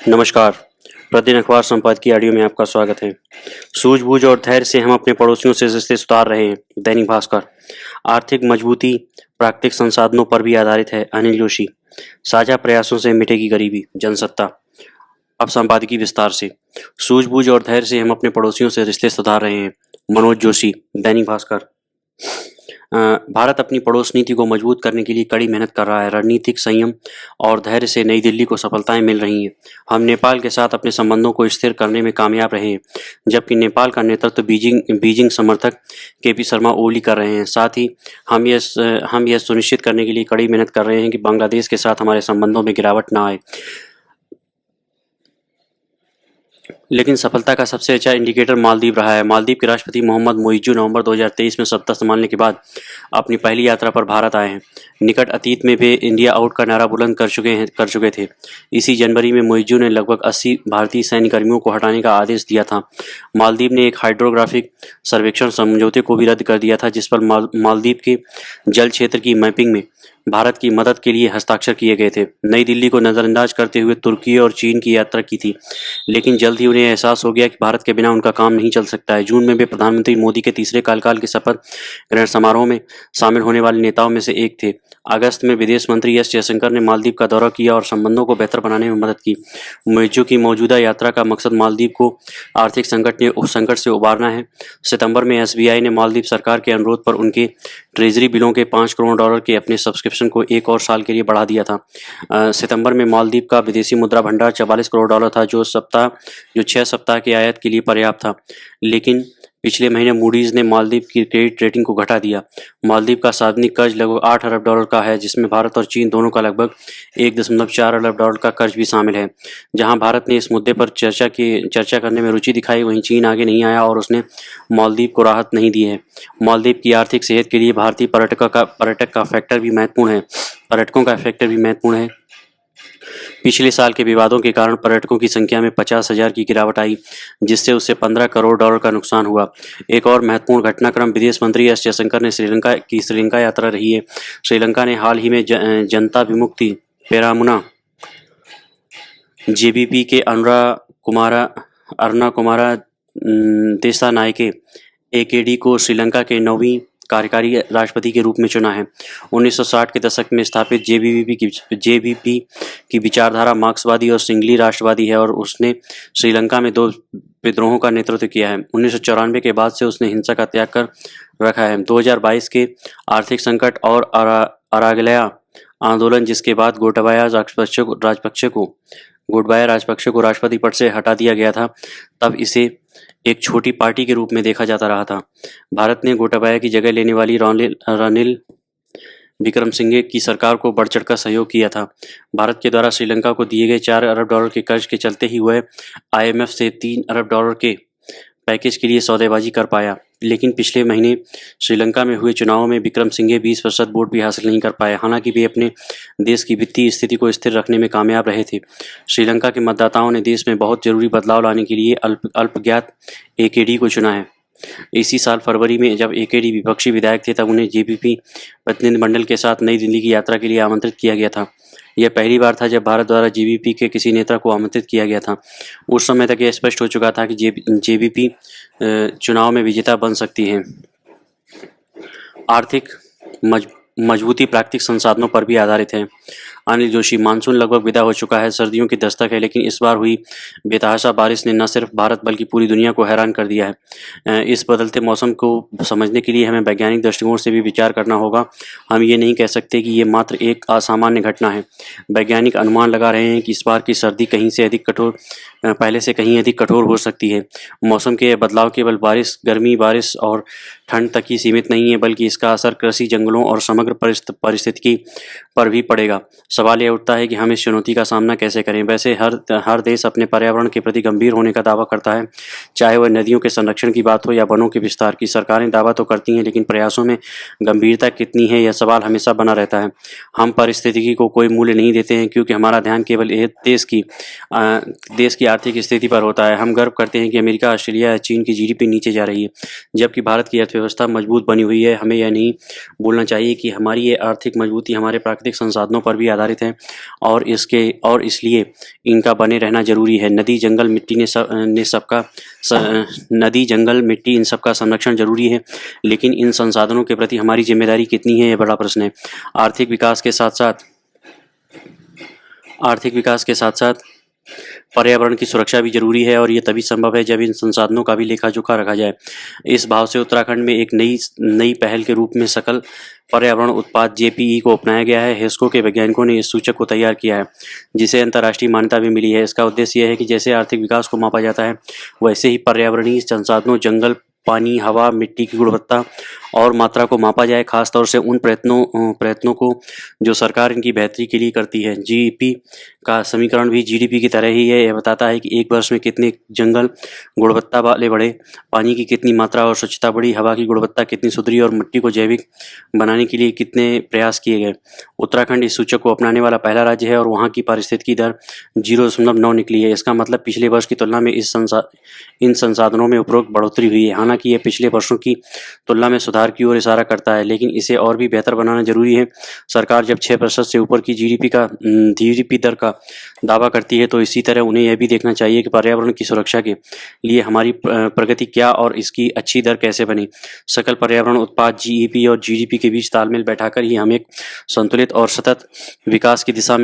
नमस्कार। प्रतिदिन अखबार संपादकीय ऑडियो में आपका स्वागत है। सूझबूझ और धैर्य से हम अपने पड़ोसियों से रिश्ते सुधार रहे हैं। दैनिक भास्कर। आर्थिक मजबूती प्राकृतिक संसाधनों पर भी आधारित है। अनिल जोशी। साझा प्रयासों से मिटेगी गरीबी। जनसत्ता। अब संपादकीय विस्तार से। सूझबूझ और धैर्य से हम अपने पड़ोसियों से रिश्ते सुधार रहे हैं। मनोज जोशी। दैनिक भास्कर। भारत अपनी पड़ोस नीति को मजबूत करने के लिए कड़ी मेहनत कर रहा है। रणनीतिक संयम और धैर्य से नई दिल्ली को सफलताएं मिल रही हैं। हम नेपाल के साथ अपने संबंधों को स्थिर करने में कामयाब रहे हैं, जबकि नेपाल का नेतृत्व बीजिंग समर्थक केपी शर्मा ओली कर रहे हैं। साथ ही हम यह सुनिश्चित करने के लिए कड़ी मेहनत कर रहे हैं कि बांग्लादेश के साथ हमारे संबंधों में गिरावट न आए। लेकिन सफलता का सबसे अच्छा इंडिकेटर मालदीव रहा है। मालदीव के राष्ट्रपति मोहम्मद मोइज्जू नवंबर 2023 में सत्ता संभालने के बाद अपनी पहली यात्रा पर भारत आए हैं। निकट अतीत में वे इंडिया आउट का नारा बुलंद कर चुके थे। इसी जनवरी में मोइज्जू ने लगभग 80 भारतीय सैन्य कर्मियों को हटाने का आदेश दिया था। मालदीव ने एक हाइड्रोग्राफिक सर्वेक्षण समझौते को भी रद्द कर दिया था, जिस पर मालदीव के जल क्षेत्र की मैपिंग में भारत की मदद के लिए हस्ताक्षर किए गए थे। नई दिल्ली को नजरअंदाज करते हुए तुर्की और चीन की यात्रा की थी, लेकिन जल्द ही उन्हें एहसास हो गया कि भारत के बिना उनका काम नहीं चल सकता है। जून में वे प्रधानमंत्री मोदी के तीसरे कार्यकाल के शपथ ग्रहण समारोह में शामिल होने वाले नेताओं में से एक थे। अगस्त में विदेश मंत्री एस जयशंकर ने मालदीव का दौरा किया और संबंधों को बेहतर बनाने में मदद की। मोइज्जू की मौजूदा यात्रा का मकसद मालदीव को आर्थिक संकट से उबारना है। सितंबर में एसबीआई ने मालदीव सरकार के अनुरोध पर उनके ट्रेजरी बिलों के $5 करोड़ के अपने सब्सक्रिप्शन को एक और साल के लिए बढ़ा दिया था। सितंबर में मालदीव का विदेशी मुद्रा भंडार $44 करोड़ था, जो 6 सप्ताह की आयात के लिए पर्याप्त था। लेकिन पिछले महीने मूडीज ने मालदीव की क्रेडिट रेटिंग को घटा दिया। मालदीव का सार्वजनिक कर्ज लगभग $8 अरब का है, जिसमें भारत और चीन दोनों का लगभग $1.4 अरब का कर्ज भी शामिल है। जहां भारत ने इस मुद्दे पर चर्चा करने में रुचि दिखाई, वहीं चीन आगे नहीं आया और उसने मालदीव को राहत नहीं दी है। मालदीव की आर्थिक सेहत के लिए भारतीय पर्यटकों का फैक्टर भी महत्वपूर्ण है। पिछले साल के विवादों के कारण पर्यटकों की संख्या में 50,000 की गिरावट आई, जिससे उसे $15 करोड़ का नुकसान हुआ। एक और महत्वपूर्ण घटनाक्रम विदेश मंत्री एस जयशंकर ने श्रीलंका यात्रा रही है। श्रीलंका ने हाल ही में जनता विमुक्ति पेरामुना जेबीपी के अरुणा कुमारा दिसानायके एकेडी को श्रीलंका के 9वीं कार्यकारी राष्ट्रपति के रूप में चुना है। 1960 के दशक में स्थापित जेबीपी की विचारधारा मार्क्सवादी और सिंगली राष्ट्रवादी है और उसने श्रीलंका में 2 विद्रोहों का नेतृत्व किया है। 1994 के बाद से उसने हिंसा का त्याग कर रखा है। 2022 के आर्थिक संकट और अरागलया आंदोलन, जिसके बाद गोटाबाया राजपक्षे को राष्ट्रपति पद से हटा दिया गया था, तब इसे एक छोटी पार्टी के रूप में देखा जाता रहा था। भारत ने गोटाबाया की जगह लेने वाली रानिल विक्रमसिंघे की सरकार को बढ़ चढ़कर सहयोग किया था। भारत के द्वारा श्रीलंका को दिए गए $4 अरब के कर्ज के चलते ही वह IMF से $3 अरब के पैकेज के लिए सौदेबाजी कर पाया। लेकिन पिछले महीने श्रीलंका में हुए चुनावों में विक्रमसिंघे 20% वोट भी हासिल नहीं कर पाए। हालांकि वे अपने देश की वित्तीय स्थिति को स्थिर रखने में कामयाब रहे थे। श्रीलंका के मतदाताओं ने देश में बहुत जरूरी बदलाव लाने के लिए अल्पज्ञात एकेडी को चुना है। इसी साल फरवरी में जब एकेडी विपक्षी विधायक थे, तब उन्हें जेबीपी प्रतिनिधिमंडल के साथ नई दिल्ली की यात्रा के लिए आमंत्रित किया गया था। यह पहली बार था जब भारत द्वारा जेबीपी के किसी नेता को आमंत्रित किया गया था। उस समय तक यह स्पष्ट हो चुका था कि जेबीपी चुनाव में विजेता बन सकती है। आर्थिक मजबूती प्राकृतिक संसाधनों पर भी आधारित है। अनिल जोशी। मानसून लगभग विदा हो चुका है, सर्दियों की दस्तक है, लेकिन इस बार हुई बेतहाशा बारिश ने न सिर्फ भारत बल्कि पूरी दुनिया को हैरान कर दिया है। इस बदलते मौसम को समझने के लिए हमें वैज्ञानिक दृष्टिकोण से भी विचार करना होगा। हम ये नहीं कह सकते कि ये मात्र एक असामान्य घटना है। वैज्ञानिक अनुमान लगा रहे हैं कि इस बार की सर्दी पहले से कहीं अधिक कठोर हो सकती है। मौसम के बदलाव केवल गर्मी, बारिश और ठंड तक ही सीमित नहीं है, बल्कि इसका असर कृषि, जंगलों और समग्र पारिस्थितिकी पर भी पड़ेगा। सवाल यह उठता है कि हम इस चुनौती का सामना कैसे करें। वैसे हर देश अपने पर्यावरण के प्रति गंभीर होने का दावा करता है, चाहे वह नदियों के संरक्षण की बात हो या वनों के विस्तार की। सरकारें दावा तो करती हैं, लेकिन प्रयासों में गंभीरता कितनी है, यह सवाल हमेशा बना रहता है। हम पारिस्थितिकी को कोई मूल्य नहीं देते हैं, क्योंकि हमारा ध्यान केवल देश की आर्थिक स्थिति पर होता है। हम गर्व करते हैं कि अमेरिका, ऑस्ट्रेलिया या चीन की जीडीपी नीचे जा रही है, जबकि भारत की अर्थव्यवस्था मजबूत बनी हुई है। हमें यह नहीं भूलना चाहिए कि हमारी ये आर्थिक मजबूती हमारे प्राकृतिक प्राकृतिक संसाधनों पर भी आधारित हैं और इसलिए इनका बने रहना जरूरी है। नदी जंगल मिट्टी नदी जंगल मिट्टी इन सबका संरक्षण जरूरी है, लेकिन इन संसाधनों के प्रति हमारी जिम्मेदारी कितनी है, यह बड़ा प्रश्न है। आर्थिक विकास के साथ साथ पर्यावरण की सुरक्षा भी जरूरी है और ये तभी संभव है जब इन संसाधनों का भी लेखा जोखा रखा जाए। इस भाव से उत्तराखंड में एक नई पहल के रूप में सकल पर्यावरण उत्पाद JPE को अपनाया गया है। हेस्को के वैज्ञानिकों ने इस सूचक को तैयार किया है, जिसे अंतर्राष्ट्रीय मान्यता भी मिली है। इसका उद्देश्य यह है कि जैसे आर्थिक विकास को मापा जाता है, वैसे ही पर्यावरणीय संसाधनों, जंगल, पानी, हवा, मिट्टी की गुणवत्ता और मात्रा को मापा जाए, खासतौर से उन प्रयत्नों को जो सरकार इनकी बेहतरी के लिए करती है। GEP का समीकरण भी GDP की तरह ही है। यह बताता है कि एक वर्ष में कितने जंगल गुणवत्ता वाले बढ़े, पानी की कितनी मात्रा और स्वच्छता बढ़ी, हवा की गुणवत्ता कितनी सुधरी और मिट्टी को जैविक बनाने के लिए कितने प्रयास किए गए। उत्तराखंड इस सूचक को अपनाने वाला पहला राज्य है और वहाँ की पारिस्थितिकी दर 0.9 निकली है। इसका मतलब पिछले वर्ष की तुलना में इन संसाधनों में उपरोक्त बढ़ोतरी हुई है। हालांकि यह पिछले वर्षों की तुलना में सुधार की ओर इशारा करता है, लेकिन इसे और भी बेहतर बनाना जरूरी है। सरकार जब 6% से ऊपर की GDP दर का दावा करती है, तो इसी तरह उन्हें यह भी देखना चाहिए कि पर्यावरण की सुरक्षा के लिए हमारी प्रगति क्या और इसकी अच्छी दर कैसे बने। सकल पर्यावरण उत्पाद GEP और GDP के बीच तालमेल बैठाकर ही हम एक संतुलित और सतत विकास की दिशा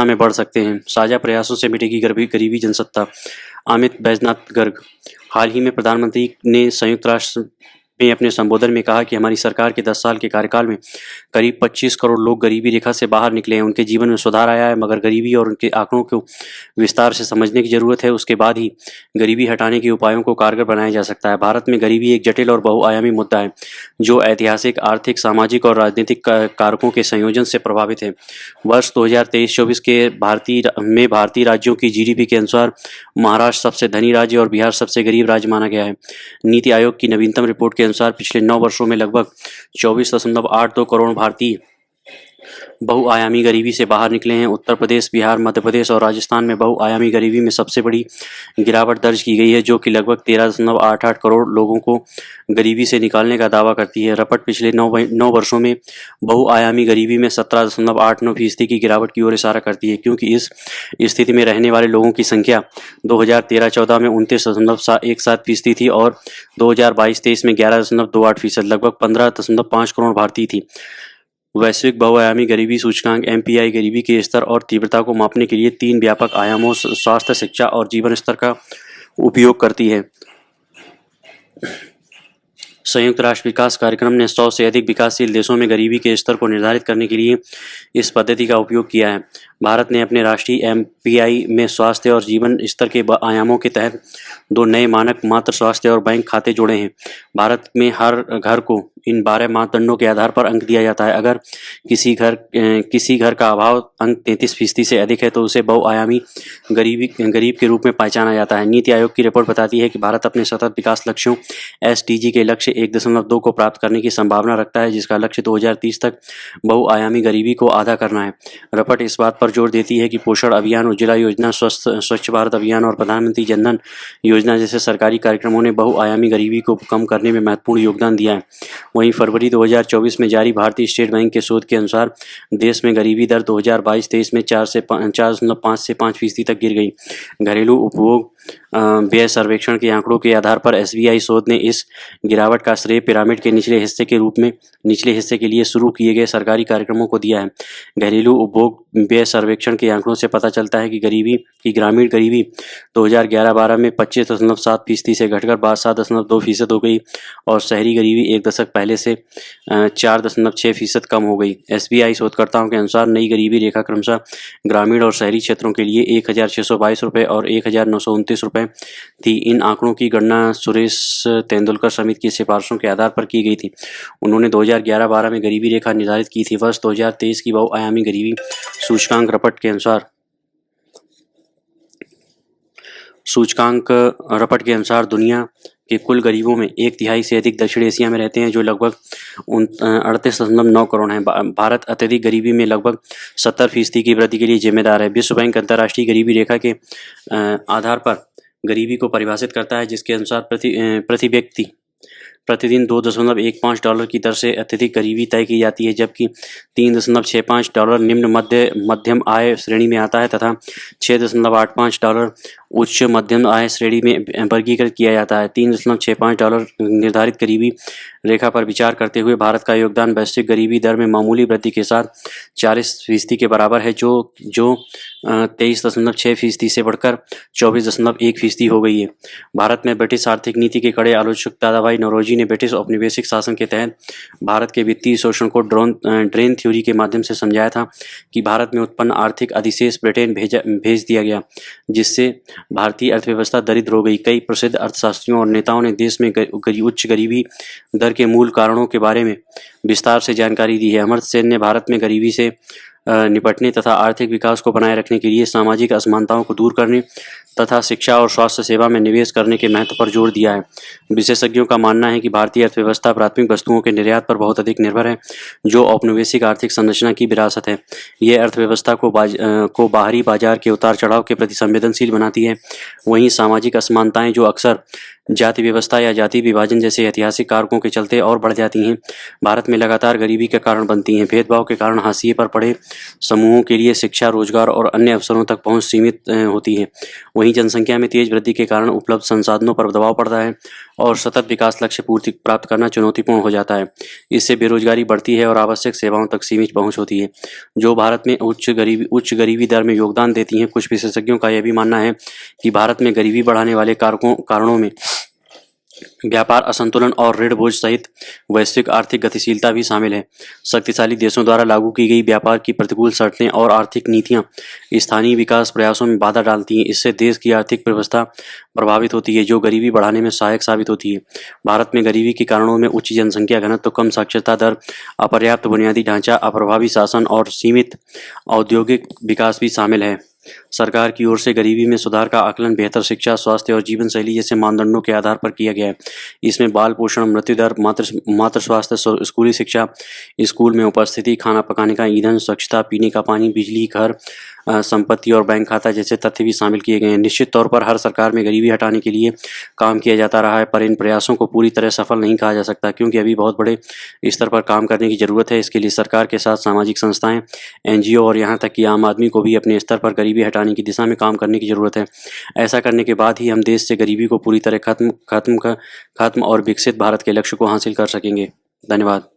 में बढ़ सकते हैं। साझा प्रयासों से मिटेगी गरीबी जनसत्ता। अमित बैजनाथ गर्ग। हाल ही में प्रधानमंत्री ने संयुक्त राष्ट्र में अपने संबोधन में कहा कि हमारी सरकार के 10 साल के कार्यकाल में करीब 25 करोड़ लोग गरीबी रेखा से बाहर निकले हैं। उनके जीवन में सुधार आया है, मगर गरीबी और उनके आंकड़ों को विस्तार से समझने की जरूरत है। उसके बाद ही गरीबी हटाने के उपायों को कारगर बनाया जा सकता है। भारत में गरीबी एक जटिल और बहुआयामी मुद्दा है, जो ऐतिहासिक, आर्थिक, सामाजिक और राजनीतिक कारकों के संयोजन से प्रभावित है। वर्ष 2023-24 के भारतीय राज्यों की GDP के अनुसार महाराष्ट्र सबसे धनी राज्य और बिहार सबसे गरीब राज्य माना गया है। नीति आयोग की नवीनतम रिपोर्ट के अनुसार पिछले 9 वर्षों में लगभग 24.82 करोड़ भारतीय बहुआयामी गरीबी से बाहर निकले हैं। उत्तर प्रदेश, बिहार, मध्य प्रदेश और राजस्थान में बहुआयामी गरीबी में सबसे बड़ी गिरावट दर्ज की गई है, जो कि लगभग 13.88 करोड़ लोगों को गरीबी से निकालने का दावा करती है। रपट पिछले 9 वर्षों में बहुआयामी गरीबी में 17.89% की गिरावट की ओर इशारा करती है, क्योंकि इस स्थिति में रहने वाले लोगों की संख्या 2013-14 में 29.17% थी और 2022-23 में 11.28%, लगभग 15.5 करोड़ भारतीय थी। वैश्विक बहुआयामी गरीबी सूचकांक MPI गरीबी के स्तर और तीव्रता को मापने के लिए 3 व्यापक आयामों, स्वास्थ्य, शिक्षा और जीवन स्तर का उपयोग करती है। संयुक्त राष्ट्र विकास कार्यक्रम ने 100 से अधिक विकासशील देशों में गरीबी के स्तर को निर्धारित करने के लिए इस पद्धति का उपयोग किया है। भारत ने अपने राष्ट्रीय MPI में स्वास्थ्य और जीवन स्तर के आयामों के तहत 2 नए मानक मातृ स्वास्थ्य और बैंक खाते जोड़े हैं। भारत में हर घर को इन 12 मापदंडों के आधार पर अंक दिया जाता है। अगर किसी घर का अभाव अंक 33% से अधिक है, तो उसे बहुआयामी गरीब के रूप में पहचाना जाता है। नीति आयोग की रिपोर्ट बताती है कि भारत अपने सतत विकास लक्ष्यों SDG के लक्ष्य 1.2 को प्राप्त करने की संभावना रखता है, जिसका लक्ष्य 2030 तक बहुआयामी गरीबी को आधा करना है। रपट इस बात पर जोर देती है कि पोषण अभियान, उज्ज्वला योजना, स्वच्छ भारत अभियान और प्रधानमंत्री जनधन योजना जैसे सरकारी कार्यक्रमों ने बहुआयामी गरीबी को कम करने में महत्वपूर्ण योगदान दिया है। वहीं फरवरी 2024 में जारी भारतीय स्टेट बैंक के शोध के अनुसार देश में गरीबी दर 2022-23 में 4.5 से 5% तक गिर गई। घरेलू उपभोग व्यय सर्वेक्षण के आंकड़ों के आधार पर SBI शोध ने इस गिरावट का श्रेय पिरामिड के निचले हिस्से के लिए शुरू किए गए सरकारी कार्यक्रमों को दिया है। घरेलू उपभोग व्यय सर्वेक्षण के आंकड़ों से पता चलता है कि ग्रामीण गरीबी 2011-12 में 25.7% से घटकर 7.2% हो गई और शहरी गरीबी एक दशक पहले से 4.6% कम हो गई। SBI शोधकर्ताओं के अनुसार नई गरीबी रेखा क्रमशः ग्रामीण और शहरी क्षेत्रों के लिए 1,622 रुपये और 1,929 रुपये थी। इन आंकड़ों की गणना सुरेश तेंदुलकर समिति की सिफारिशों के आधार पर की गई थी। उन्होंने 2011-12 में गरीबी रेखा निर्धारित की थी। वर्ष 2023 की बहुआयामी गरीबी सूचकांक रपट के अनुसार दुनिया के कुल गरीबों में 1/3 से अधिक दक्षिण एशिया में रहते हैं, जो लगभग 38.9 करोड़ हैं। भारत अत्यधिक गरीबी में लगभग 70% की वृद्धि के लिए जिम्मेदार है। विश्व बैंक अंतर्राष्ट्रीय गरीबी रेखा के आधार पर गरीबी को परिभाषित करता है, जिसके अनुसार प्रति व्यक्ति प्रतिदिन $2.15 की दर से अत्यधिक गरीबी तय की जाती है, जबकि $3.65 निम्न मध्यम आय श्रेणी में आता है तथा $6.85 उच्च मध्यम आय श्रेणी में वर्गीकृत किया जाता है। $3.65 निर्धारित गरीबी रेखा पर विचार करते हुए भारत का योगदान वैश्विक गरीबी दर में मामूली वृद्धि के साथ 40% के बराबर है, जो 23.6% से बढ़कर 24.1% हो गई है। भारत में ब्रिटिश आर्थिक नीति के कड़े आलोचक दादाभाई नौरोजी ने ब्रिटिश औपनिवेशिक शासन के तहत भारत के वित्तीय शोषण को ड्रेन थ्योरी के माध्यम से समझाया था कि भारत में उत्पन्न आर्थिक अधिशेष ब्रिटेन भेज दिया गया, जिससे भारतीय अर्थव्यवस्था दरिद्र हो गई। कई प्रसिद्ध अर्थशास्त्रियों और नेताओं ने देश में उच्च गरीबी दर के मूल कारणों के बारे में विस्तार से जानकारी दी है। अमर्त्य सेन ने भारत में गरीबी से निपटने तथा आर्थिक विकास को बनाए रखने के लिए सामाजिक असमानताओं को दूर करने तथा शिक्षा और स्वास्थ्य सेवा में निवेश करने के महत्व पर जोर दिया है। विशेषज्ञों का मानना है कि भारतीय अर्थव्यवस्था प्राथमिक वस्तुओं के निर्यात पर बहुत अधिक निर्भर है, जो औपनिवेशिक आर्थिक संरचना की विरासत है। यह अर्थव्यवस्था को बाहरी बाजार के उतार चढ़ाव के प्रति संवेदनशील बनाती है। वहीं सामाजिक असमानताएं, जो अक्सर जाति व्यवस्था या जाति विभाजन जैसे ऐतिहासिक कारकों के चलते और बढ़ जाती हैं, भारत में लगातार गरीबी के कारण बनती हैं। भेदभाव के कारण हाशिए पर पड़े समूहों के लिए शिक्षा, रोजगार और अन्य अवसरों तक पहुंच सीमित होती है। वहीं जनसंख्या में तेज वृद्धि के कारण उपलब्ध संसाधनों पर दबाव पड़ता है और सतत विकास लक्ष्य पूर्ति प्राप्त करना चुनौतीपूर्ण हो जाता है। इससे बेरोजगारी बढ़ती है और आवश्यक सेवाओं तक सीमित पहुंच होती है, जो भारत में उच्च गरीबी दर में योगदान देती हैं। कुछ विशेषज्ञों का यह भी मानना है कि भारत में गरीबी बढ़ाने वाले कारणों में व्यापार असंतुलन और ऋण बोझ सहित वैश्विक आर्थिक गतिशीलता भी शामिल है। शक्तिशाली देशों द्वारा लागू की गई व्यापार की प्रतिकूल शर्तें और आर्थिक नीतियां स्थानीय विकास प्रयासों में बाधा डालती हैं। इससे देश की आर्थिक व्यवस्था प्रभावित होती है, जो गरीबी बढ़ाने में सहायक साबित होती है। भारत में गरीबी के कारणों में उच्च जनसंख्या घनत्व, कम साक्षरता दर, अपर्याप्त बुनियादी ढांचा, अप्रभावी शासन और सीमित औद्योगिक विकास भी शामिल है। सरकार की ओर से गरीबी में सुधार का आकलन बेहतर शिक्षा, स्वास्थ्य और जीवन शैली जैसे मानदंडों के आधार पर किया गया है। इसमें बाल पोषण, मृत्यु दर, मातृ स्वास्थ्य, स्कूली शिक्षा, स्कूल में उपस्थिति, खाना पकाने का ईंधन, स्वच्छता, पीने का पानी, बिजली, घर, संपत्ति और बैंक खाता जैसे तथ्य भी शामिल किए गए हैं। निश्चित तौर पर हर सरकार में गरीबी हटाने के लिए काम किया जाता रहा है, पर इन प्रयासों को पूरी तरह सफल नहीं कहा जा सकता, क्योंकि अभी बहुत बड़े स्तर पर काम करने की जरूरत है। इसके लिए सरकार के साथ सामाजिक संस्थाएं, NGO और यहाँ तक कि आम आदमी को भी अपने स्तर पर गरीबी हटाने की दिशा में काम करने की जरूरत है। ऐसा करने के बाद ही हम देश से गरीबी को पूरी तरह खत्म और विकसित भारत के लक्ष्य को हासिल कर सकेंगे। धन्यवाद।